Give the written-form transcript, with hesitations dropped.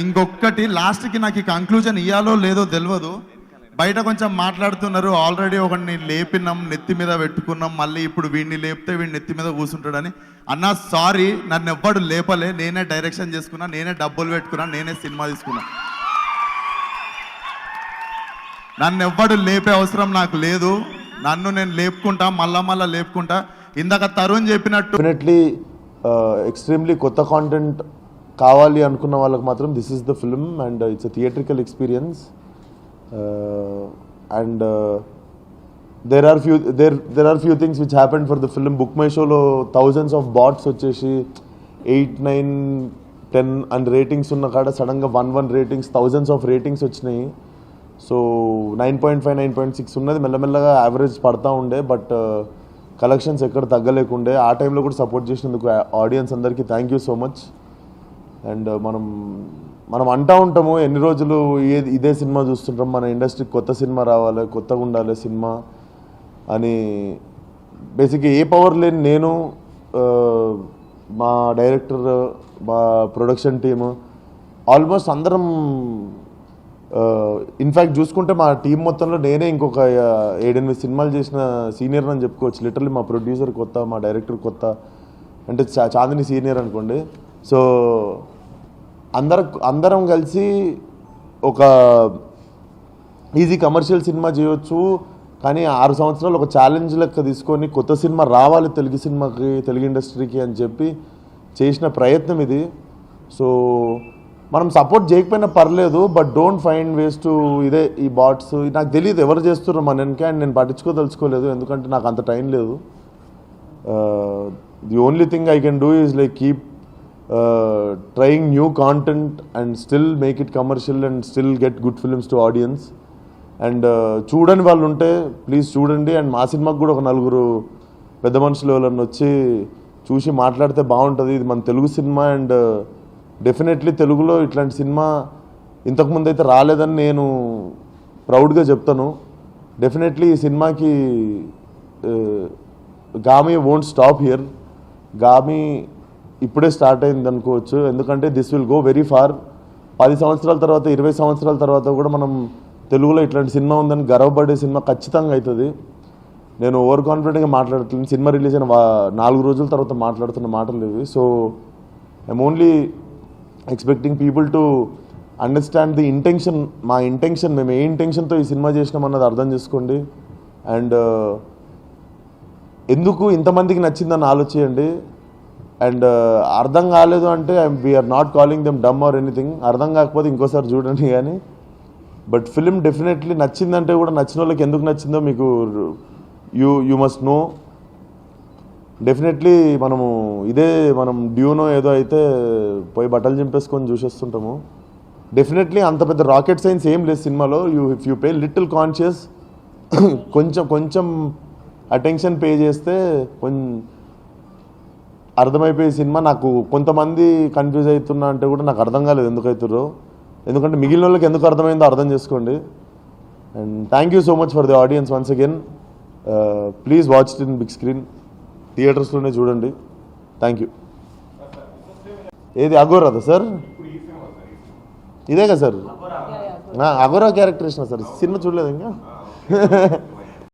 ఇంకొకటి లాస్ట్కి నాకు ఈ కంక్లూజన్ ఇయ్యాలో లేదో తెలియదు. బయట కొంచెం మాట్లాడుతున్నారు, ఆల్రెడీ ఒకడిని లేపినాం, నెత్తి మీద పెట్టుకున్నాం, మళ్ళీ ఇప్పుడు వీడిని లేపితే వీడిని నెత్తి మీద కూర్చుంటాడని. అన్నా సారీ, నన్ను ఎవ్వడు లేపలే, నేనే డైరెక్షన్ చేసుకున్నా, నేనే డబ్బులు పెట్టుకున్నా, నేనే సినిమా తీసుకున్నా. నన్ను ఎవ్వడు లేపే అవసరం నాకు లేదు. నన్ను నేను లేపుకుంటా, మళ్ళా లేపుకుంటా. ఇందాక తరుణ్ చెప్పినట్టు డెఫినెట్లీ ఎక్స్ట్రీమ్లీ కొత్త కాంటెంట్ కావాలి అనుకున్న వాళ్ళకి మాత్రం this is the film and it's a theatrical experience. And there are few things which happened for the film. Book My Showలో thousands of bots వచ్చేసి 8, 9, 10 అండ్ రేటింగ్స్ ఉన్న కాడ సడన్గా 1 రేటింగ్స్, thousands of రేటింగ్స్ వచ్చినాయి. So 9.5, 9.6 ఉన్నది మెల్లమెల్లగా average పడతా ఉండే, but collections ఎక్కడ తగ్గలేకుండే. ఆ టైంలో కూడా సపోర్ట్ చేసినందుకు ఆడియన్స్ అందరికీ thank you so much. And మనం అంటూ ఉంటాము ఎన్ని రోజులు ఇదే సినిమా చూస్తుంటాం, మన ఇండస్ట్రీకి కొత్త సినిమా రావాలి, కొత్తగా ఉండాలి సినిమా అని. బేసిక్గా ఏ పవర్ లేని నేను, మా డైరెక్టర్, మా ప్రొడక్షన్ టీము, ఆల్మోస్ట్ అందరం, ఇన్ఫ్యాక్ట్ చూసుకుంటే మా టీం మొత్తంలో నేనే ఇంకొక 7-8 సినిమాలు చేసిన సీనియర్ అని చెప్పుకోవచ్చు. లిటరల్లీ మా ప్రొడ్యూసర్ కొత్త, మా డైరెక్టర్ కొత్త, అంటే చాందిని సీనియర్ అనుకోండి. సో అందరం కలిసి ఒక ఈజీ కమర్షియల్ సినిమా చేయవచ్చు, కానీ 6 సంవత్సరాలు ఒక ఛాలెంజ్ లెక్క తీసుకొని కొత్త సినిమా రావాలి తెలుగు సినిమాకి, తెలుగు ఇండస్ట్రీకి అని చెప్పి చేసిన ప్రయత్నం ఇది. సో మనం సపోర్ట్ చేయకపోయినా పర్లేదు, but don't find ways to ఇదే ఈ బాట్స్. నాకు తెలియదు ఎవరు చేస్తున్నారు మన వెనక, అండ్ నేను పట్టించుకోదలుచుకోలేదు, ఎందుకంటే నాకు అంత టైం లేదు. The only thing I can do is like keep trying new content and still make it commercial and still get good films to audience. And చూడని వాళ్ళు ఉంటే ప్లీజ్ చూడండి. అండ్ మా సినిమాకి కూడా ఒక 4 పెద్ద మనుషులు ఎవరన్నా వచ్చి చూసి మాట్లాడితే బాగుంటుంది. ఇది మన తెలుగు సినిమా, అండ్ డెఫినెట్లీ తెలుగులో ఇట్లాంటి సినిమా ఇంతకుముందు అయితే రాలేదని నేను ప్రౌడ్గా చెప్తాను. డెఫినెట్లీ ఈ సినిమాకి Gaami won't stop here. Gaami ఇప్పుడే స్టార్ట్ అయింది అనుకోవచ్చు, ఎందుకంటే this will go very far. 10 సంవత్సరాల తర్వాత, 20 సంవత్సరాల తర్వాత కూడా మనం తెలుగులో ఇట్లాంటి సినిమా ఉందని గర్వపడే సినిమా ఖచ్చితంగా అవుతుంది. నేను ఓవర్ కాన్ఫిడెంట్గా మాట్లాడట్లేదు, సినిమా రిలీజ్ అయిన 4 రోజుల తర్వాత మాట్లాడుతున్న మాటలు ఇవి. So I'm only expecting people to understand the intention. మా ఇంటెన్షన్, మేము ఏ ఇంటెన్షన్తో ఈ సినిమా చేసినాం అన్నది అర్థం చేసుకోండి. అండ్ ఎందుకు ఇంతమందికి నచ్చిందని ఆలోచించండి. అండ్ అర్థం కాలేదు అంటే we are not calling them dumb or anything. అర్థం కాకపోతే ఇంకోసారి చూడండి. కానీ బట్ ఫిలిం డెఫినెట్లీ నచ్చిందంటే కూడా నచ్చిన వాళ్ళకి ఎందుకు నచ్చిందో మీకు యూ మస్ట్ నో. డెఫినెట్లీ మనం డ్యూనో ఏదో అయితే పోయి బట్టలు చింపేసుకొని చూసేస్తుంటాము. డెఫినెట్లీ అంత పెద్ద రాకెట్ సైన్స్ ఏం లేదు సినిమాలో. If you pay little conscious, కొంచెం అటెన్షన్ పే చేస్తే అర్థమైపోయే సినిమా. నాకు కొంతమంది కన్ఫ్యూజ్ అవుతున్నా అంటే కూడా నాకు అర్థం కాలేదు ఎందుకు అవుతారో, ఎందుకంటే మిగిలిన వాళ్ళకి ఎందుకు అర్థమైందో అర్థం చేసుకోండి. And thank you so much for the audience once again. Please watch it in big screen, థియేటర్స్లోనే చూడండి. Thank you. ఏది అఘోరాదా సార్? ఇదే కదా సార్, అఘోరా క్యారెక్టర్ ఇచ్చిన సార్. సినిమా చూడలేదు ఇంకా.